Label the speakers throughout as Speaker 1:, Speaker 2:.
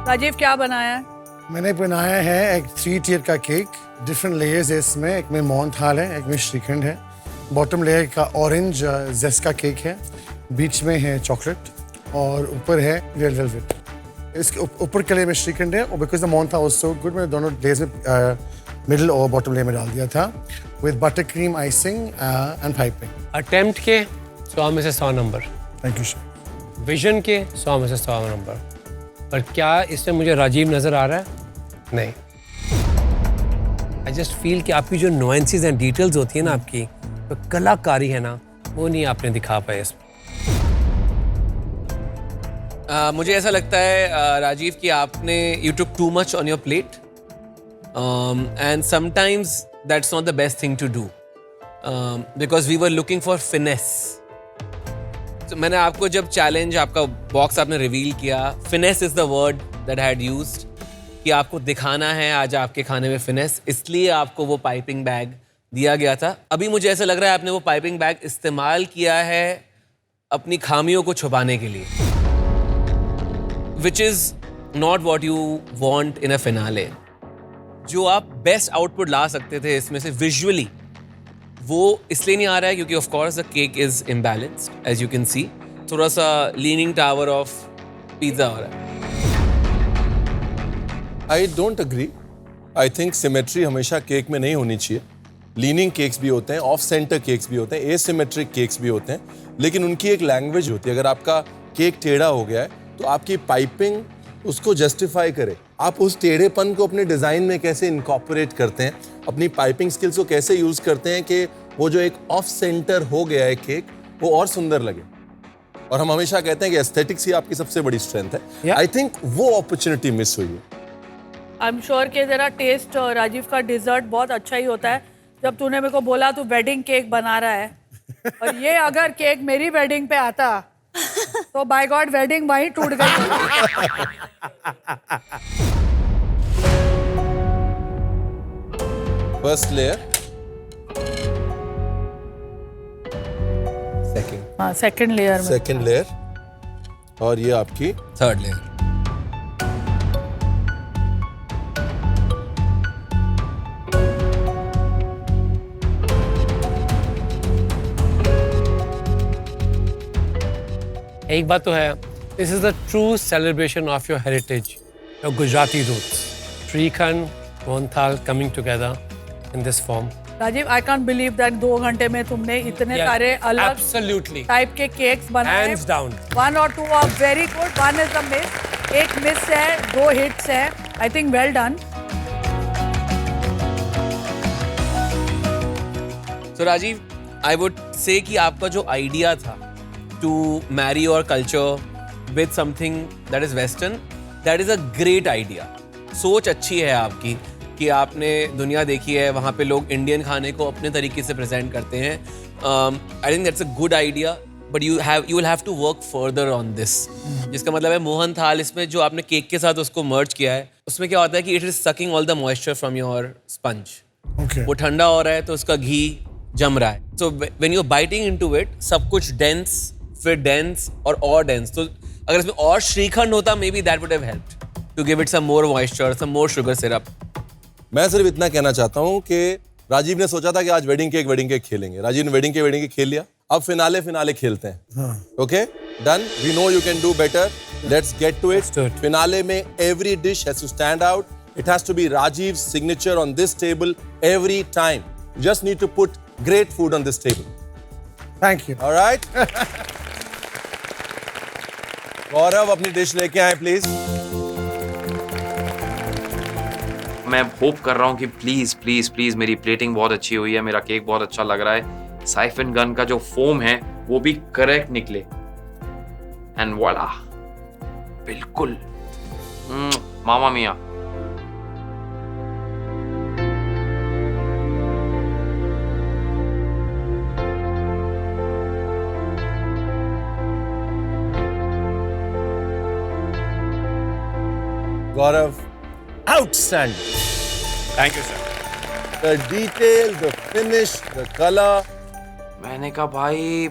Speaker 1: राजीव क्या बनाया है?
Speaker 2: मैंने बनाया है एक 3 tier का केक, डिफरेंट लेयर्स है इसमें। एक में मोहनथाल है, एक में श्रीखंड है। बॉटम लेयर का ऑरेंज जेस्ट का केक है, बीच में है चॉकलेट और ऊपर है रेड वेलवेट। इसके ऊपर के लेयर में श्रीखंड है और because the mohanthal was so good मैंने दोनों लेयर्स में मिडिल और बॉटम लेयर में डाल दिया था with butter cream icing and piping.
Speaker 3: Attempt के 100 में से 100 number,
Speaker 2: thank you sir.
Speaker 3: Vision के 100 में से 100 नंबर। पर क्या इसमें मुझे राजीव नजर आ रहा है? नहीं। आई जस्ट फील कि आपकी जो नुएंसेस एंड डिटेल्स होती है ना, आपकी तो कलाकारी है ना, वो नहीं आपने दिखा पाए इसमें।
Speaker 4: मुझे ऐसा लगता है राजीव कि आपने you took too much on your plate and sometimes that's not the best thing to do because we were looking for finesse. मैंने आपको जब चैलेंज आपका बॉक्स आपने रिवील किया, finesse is the word that I had used, कि आपको दिखाना है आज आपके खाने में फिनेस, इसलिए आपको वो पाइपिंग बैग दिया गया था। अभी मुझे ऐसा लग रहा है आपने वो पाइपिंग बैग इस्तेमाल किया है अपनी खामियों को छुपाने के लिए, which is not what you want in a finale. जो आप बेस्ट आउटपुट ला सकते थे इसमें से विजुअली, वो इसलिए नहीं आ रहा है क्योंकि of course the cake is imbalanced as you can see. थोड़ा सा लीनिंग टावर ऑफ पिज्जा हो रहा है।
Speaker 5: I don't agree. I think symmetry हमेशा केक में नहीं होनी चाहिए। लीनिंग केक्स भी होते हैं, ऑफ सेंटर केक्स भी होते हैं, एसिमेट्रिक केक्स भी होते हैं, लेकिन उनकी एक लैंग्वेज होती है। अगर आपका केक टेढ़ा हो गया है तो आपकी पाइपिंग उसको जस्टिफाई करे। आप उस टेढ़ेपन को अपने डिज़ाइन में कैसे इनकॉर्पोरेट करते हैं, अपनी पाइपिंग स्किल्स को कैसे यूज़ करते हैं कि वो जो एक ऑफ सेंटर हो गया है केक, वो और सुंदर लगे। और हम हमेशा कहते हैं कि एस्थेटिक्स ही आपकी सबसे बड़ी स्ट्रेंथ है। आई थिंक वो अपॉर्चुनिटी मिस हुई है।
Speaker 1: आई एम श्योर कि तेरा टेस्ट राजीव का डिजर्ट बहुत अच्छा ही होता है। जब तूने मेरे को बोला तू वेडिंग केक बना रहा है और ये अगर केक मेरी वेडिंग पे आता तो बाय गॉड वेडिंग वहीं टूट गई।
Speaker 5: फर्स्ट लेयर, सेकंड,
Speaker 1: हाँ सेकंड लेयर में,
Speaker 5: सेकंड लेयर, और ये आपकी
Speaker 4: थर्ड लेयर।
Speaker 3: एक बात तो है, this is the true celebration of your heritage, your Gujarati roots. Shrikhand, mohanthal coming together in this form.
Speaker 1: Rajiv I can't believe that 2 घंटे में तुमने इतने सारे अलग
Speaker 3: एब्सोल्युटली
Speaker 1: टाइप के केक्स बनाए।
Speaker 3: Hands down.
Speaker 1: 1 और 2 are very good, 1 is a miss, एक मिस है, 2 हिट्स है। I think well done.
Speaker 4: So Rajiv, I would say कि आपका जो आइडिया था to marry your culture with something that is Western, that is a great idea. सोच अच्छी है आपकी कि आपने दुनिया देखी है, वहाँ पे लोग इंडियन खाने को अपने तरीके से प्रेजेंट करते हैं। I think that's a good idea, but you will have to work further on this. जिसका मतलब है मोहन थाल इसमें जो आपने केक के साथ उसको मर्ज किया है, उसमें क्या होता है कि it is sucking all the moisture from your sponge.
Speaker 2: Okay.
Speaker 4: वो ठंडा हो रहा है तो उसका घी जम रहा है। So when you're biting into it, सब कुछ dense, फिर dense और dense। तो अगर इसमें और श्रीखंड होता, maybe that would have helped to give it some more moisture, some more sugar syrup.
Speaker 5: मैं सिर्फ इतना कहना चाहता हूँ कि राजीव ने सोचा था कि आज वेडिंग केक खेलेंगे। राजीव ने वेडिंग केक खेल लिया। अब फिनाले खेलते हैं। Okay, done. We know you can do better. Let's get to it. Finale में every dish has to stand out. It has to be Rajeev signature on this table every time. Just need to put great food on this table.
Speaker 2: Thank you.
Speaker 5: All right. Gaurav अपनी डिश लेके आए please.
Speaker 6: मैं hope कर रहा हूँ कि please please please मेरी प्लेटिंग बहुत अच्छी हुई है, मेरा केक बहुत अच्छा लग रहा है, साइफन गन का जो फोम है वो भी करेक्ट निकले। एंड वॉला, बिल्कुल मामा मिया।
Speaker 5: Gaurav, outstanding.
Speaker 6: Thank you sir.
Speaker 5: The detail, the finish, the color.
Speaker 6: मैंने कहा भाई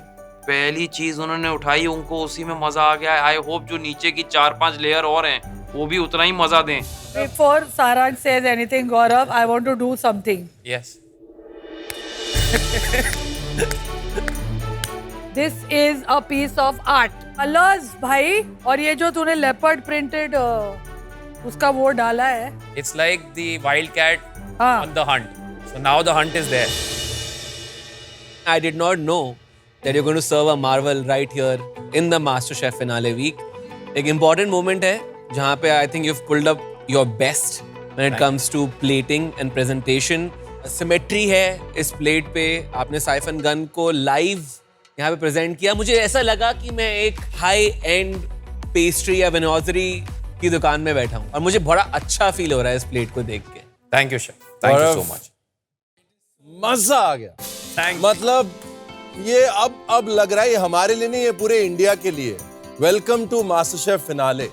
Speaker 6: पहली चीज उन्होंने उठाई, उनको उसी में मजा आ गया। आई होप जो नीचे की 4-5 लेयर और हैं वो भी उतना ही मजा दें.
Speaker 1: Before Sarang says anything, Gaurav, I want to do something.
Speaker 6: Yes.
Speaker 1: This is a piece of art. Colors भाई, और ये जो तूने leopard printed उसका वो डाला है.
Speaker 6: It's like the wildcat
Speaker 1: हाँ.
Speaker 6: on the hunt. So now the hunt is there.
Speaker 4: I did not know that you're going to serve a Marvel right here in the MasterChef finale week. एक important moment है जहाँ पे I think you've pulled up your best when it comes to plating and presentation. Symmetry है इस plate पे. आपने siphon gun को live यहाँ पे present किया. मुझे ऐसा लगा कि मैं एक high end pastry या vinaigrette की दुकान में बैठा हूँ और मुझे बड़ा अच्छा feel हो रहा है इस plate को देख के.
Speaker 6: Thank you, chef. Thank you so much.
Speaker 5: मजा आ गया. मतलब ये अब लग रहा है ये हमारे लिए नहीं, ये पूरे इंडिया के लिए. Welcome to MasterChef finale.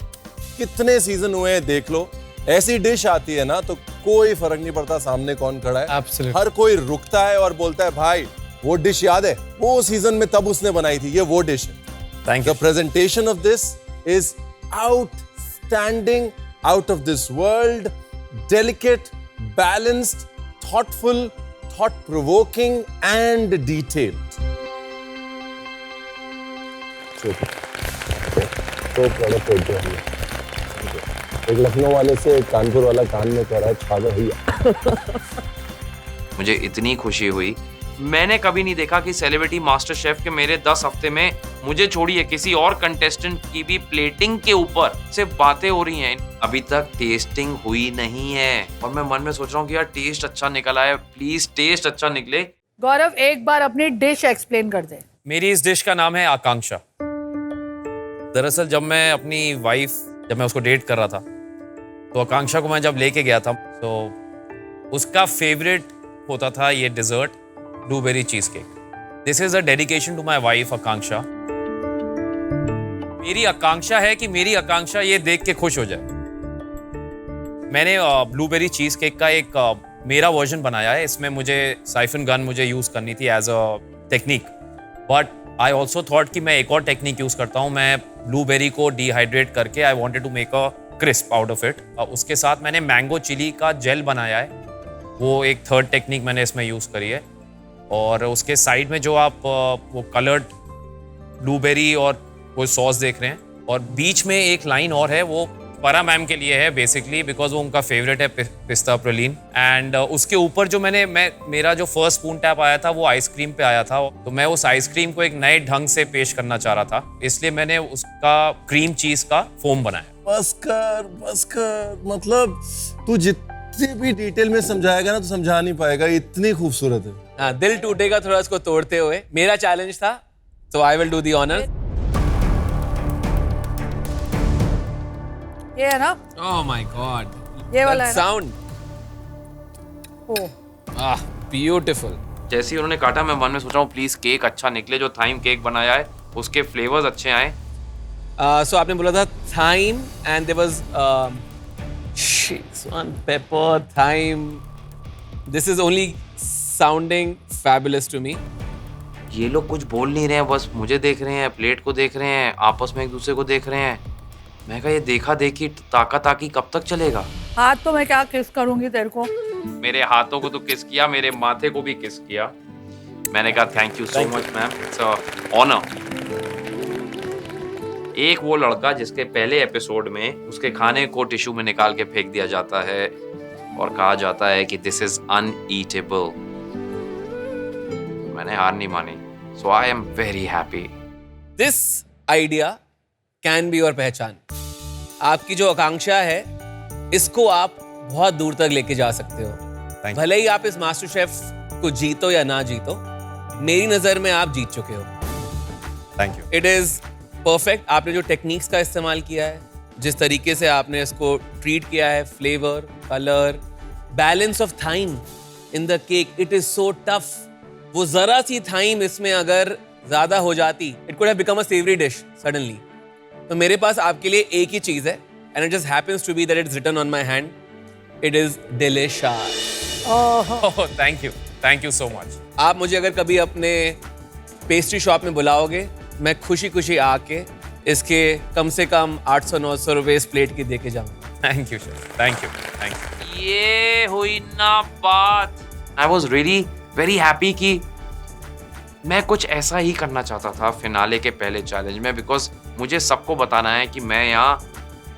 Speaker 5: कितने सीजन हुए हैं देख लो. ऐसी डिश आती है ना तो कोई फर्क नहीं पड़ता सामने कौन खड़ा है.
Speaker 3: Absolutely.
Speaker 5: हर कोई रुकता है और बोलता है भाई वो डिश याद है, वो सीजन में तब उसने बनाई थी, ये वो डिश है.
Speaker 6: Thank
Speaker 5: The
Speaker 6: you.
Speaker 5: presentation of this is outstanding, out of this world, delicate, balanced, thoughtful, thought-provoking and detailed.
Speaker 7: तो प्रोडक्ट भेज दिया हमने. एक लखनऊ वाले से एक कानपुर वाला कान में कह रहा है छागा भैया.
Speaker 6: मुझे इतनी खुशी हुई. मैंने कभी नहीं देखा कि सेलिब्रिटी मास्टर शेफ के मेरे 10 हफ्ते में मुझे छोड़िए किसी और कंटेस्टेंट की भी प्लेटिंग के ऊपर सिर्फ बातें हो रही हैं. अभी तक टेस्टिंग हुई नहीं है और मैं मन में सोच रहा हूँ कि यार टेस्ट अच्छा निकला है, प्लीज टेस्ट अच्छा निकले.
Speaker 1: गौरव एक बार अपनी डिश एक्सप्लेन कर दे.
Speaker 6: मेरी इस डिश का नाम है आकांक्षा. दरअसल जब मैं उसको डेट कर रहा था तो आकांक्षा को मैं जब लेके गया था तो उसका फेवरेट होता था ये dessert blueberry cheesecake. This is a dedication to my wife Akanksha. मेरी आकांक्षा है कि मेरी आकांक्षा ये देख के खुश हो जाए. मैंने ब्लूबेरी चीज केक का एक मेरा वर्जन बनाया है. इसमें मुझे साइफन गन मुझे यूज करनी थी as a technique, but I also thought कि मैं एक और टेक्निक यूज करता हूँ. मैं ब्लूबेरी को डिहाइड्रेट करके I wanted to make a crisp out of it. उसके साथ मैंने मैंगो चिली का जेल बनाया है, वो एक थर्ड टेक्निक मैंने इसमें यूज करी है. और उसके साइड में जो आप वो कलर्ड ब्लूबेरी और वो सॉस देख रहे हैं, और बीच में एक लाइन और है, वो परा मैम के लिए है बेसिकली बिकॉज वो उनका फेवरेट है पिस्ता प्रलीन. एंड उसके ऊपर जो मेरा जो फर्स्ट स्पून टैप आया था वो आइसक्रीम पे आया था. तो मैं उस आइसक्रीम को एक नए ढंग से पेश करना चाह रहा था, इसलिए मैंने उसका क्रीम चीज का फोम बनाया.
Speaker 5: बस कर. मतलब तू जितनी भी डिटेल में समझाएगा ना तो समझा नहीं पाएगा, इतनी खूबसूरत है.
Speaker 4: हाँ, दिल टूटेगा थोड़ा इसको तोड़ते हुए. मेरा चैलेंज था, so I will do the honor.
Speaker 1: ये है ना,
Speaker 4: Oh my God.
Speaker 1: ये वाला
Speaker 4: That
Speaker 1: है ना?
Speaker 4: sound.
Speaker 1: ओ,
Speaker 4: Beautiful.
Speaker 6: जैसे ही उन्होंने काटा मैं मन में सोच रहा हूँ प्लीज केक अच्छा निकले. जो थाइम केक बनाया है उसके फ्लेवर्स अच्छे आए.
Speaker 4: So आपने बोला था thyme and there was swan pepper, thyme. This is only sounding fabulous to me.
Speaker 6: ये लोग कुछ बोल नहीं रहे हैं, बस मुझे देख रहे हैं, प्लेट को देख रहे हैं, आपस में एक दूसरे को देख रहे हैं. मैं कहा ये देखा देखी ताकी कब तक चलेगा.
Speaker 1: हाथ तो मैं क्या किस करूंगी तेरे को.
Speaker 6: मेरे हाथों को तो किस किया, मेरे माथे को भी किस किया. मैंने कहा thank you so much ma'am, it's a honour. एक वो लड़का जिसके पहले एपिसोड में उसके खाने को टिश्यू में निकाल के फेंक दिया जाता है और कहा जाता है कि दिस इज अनईटेबल. मैंने हार नहीं मानी. So I am very happy.
Speaker 4: This idea can be your पहचान. आपकी जो आकांक्षा है इसको आप बहुत दूर तक लेके जा सकते हो. भले ही आप इस मास्टर शेफ को जीतो या ना जीतो, मेरी नजर में आप जीत चुके हो.
Speaker 6: Thank you.
Speaker 4: It is perfect. आपने जो टेक्निक्स का इस्तेमाल किया है, जिस तरीके से आपने इसको ट्रीट किया है, flavour, colour, balance of thyme in the cake, it is so tough. वो जरा सी थाइम इसमें अगर ज्यादा हो जाती, it could have become a savoury dish suddenly. तो मेरे पास आपके लिए एक ही चीज है, and it just happens to be that it's written on my hand. It is delicious.
Speaker 6: Thank you so much.
Speaker 4: आप मुझे अगर कभी अपने पेस्ट्री शॉप में बुलाओगे, मैं खुशी खुशी आके इसके कम से कम 800-900 रुपए इस प्लेट की दे के जाऊंगा।
Speaker 6: Thank you chef, thank you. ये हुई ना बात। I was really very happy कि मैं कुछ ऐसा ही करना चाहता था फिनाले के पहले चैलेंज में, बिकॉज मुझे सबको बताना है कि मैं यहाँ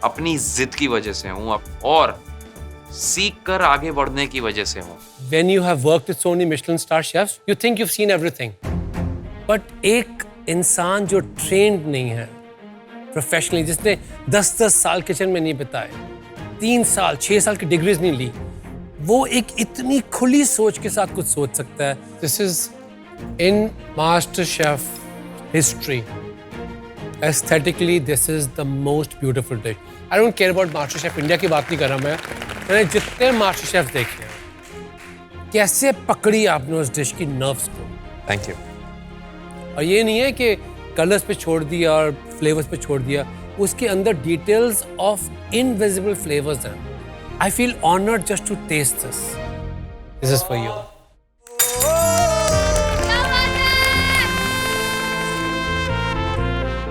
Speaker 6: अपनी जिद की वजह से हूँ और सीख कर आगे बढ़ने की वजह से हूँ।
Speaker 3: When you have worked with so many Michelin star chefs, you think you've seen everything. But एक इंसान जो trained नहीं है professionally, जिसने 10-10 साल किचन में नहीं बिताए, 3 साल 6 साल की डिग्रीज नहीं ली, वो एक इतनी खुली सोच के साथ कुछ सोच सकता है। This is in MasterChef history. Aesthetically, this is the most beautiful dish. I don't care about MasterChef India की बात नहीं कर रहा मैं। मैंने जितने MasterChef देखे हैं, कैसे पकड़ी आपने उस डिश की नर्व्स को।
Speaker 6: Thank you.
Speaker 3: और ये नहीं है कि कलर्स पे छोड़ दिया और फ्लेवर्स पे छोड़ दिया, उसके अंदर डिटेल्स ऑफ इनविजिबल फ्लेवर्स हैं। I feel honored just to taste this. This is for you.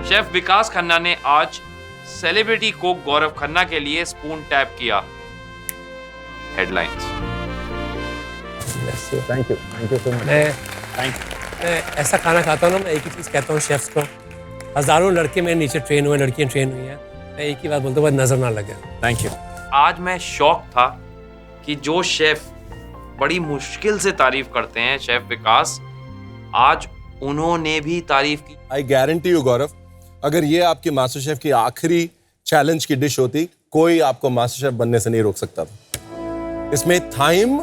Speaker 6: Chef Vikas Khanna ने आज सेलिब्रिटी कोक गौरव खन्ना के लिए स्पून टैप किया। Headlines.
Speaker 7: Thank you so much.
Speaker 3: मैं ऐसा खाना खाता हूँ ना, मैं एक ही चीज़ कहता हूँ शेफ्स को, हज़ारों लड़के मेरे नीचे ट्रेन हुए, लड़कियाँ ट्रेन हुई हैं, मैं एक ही बात बोलता हूँ, नज़र ना लगे।
Speaker 6: Thank you. आज मैं शॉक था कि जो शेफ बड़ी मुश्किल से तारीफ करते हैं, शेफ विकास, आज उन्होंने भी तारीफ की।
Speaker 5: आई गारंटी यू गौरव, अगर ये आपकी मास्टर शेफ की आखिरी चैलेंज की डिश होती, कोई आपको मास्टर शेफ बनने से नहीं रोक सकता था। इसमें थाइम,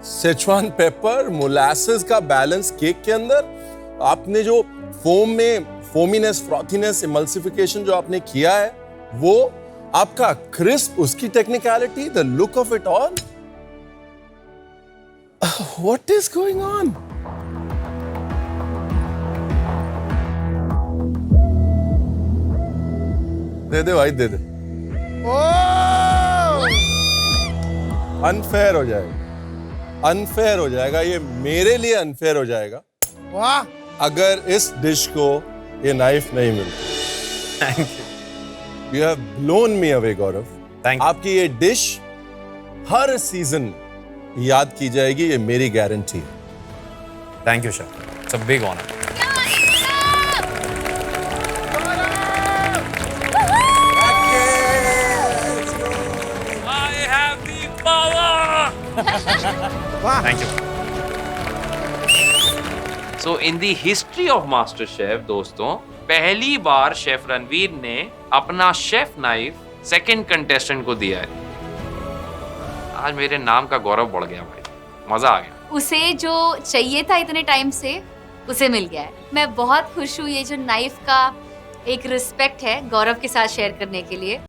Speaker 5: सेचुआन पेपर, मोलासेस का बैलेंस केक के अंदर, आपने जो फोम में फोमीनेस, फ्रॉथीनेस, इमल्सिफिकेशन जो आपने किया है, वो आपका क्रिस्प, उसकी technicality, the look of it all, what is going on? दे दे भाई, दे दे। अनफेयर हो जाएगा, अनफेयर हो जाएगा, ये मेरे लिए अनफेयर हो जाएगा।
Speaker 2: वाह,
Speaker 5: अगर इस डिश को ये नाइफ नहीं मिलता।
Speaker 6: Thank you.
Speaker 5: You have blown me away Gaurav.
Speaker 6: Thank you.
Speaker 5: आपकी ये डिश हर सीजन याद की जाएगी, ये मेरी गारंटी है।
Speaker 6: Thank you chef, it's a big honour. I have the power. Thank you. So in the history of MasterChef, दोस्तों, पहली बार शेफ रणवीर ने अपना शेफ नाइफ सेकंड कंटेस्टेंट को दिया है। आज मेरे नाम का गौरव बढ़ गया भाई, मजा आ गया।
Speaker 8: उसे जो चाहिए था इतने टाइम से, उसे मिल गया है। मैं बहुत खुश हूँ, ये जो नाइफ का एक रिस्पेक्ट है गौरव के साथ शेयर करने के लिए।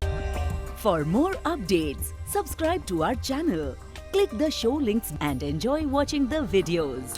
Speaker 9: For more updates, subscribe to our channel, click the show links and enjoy watching the videos.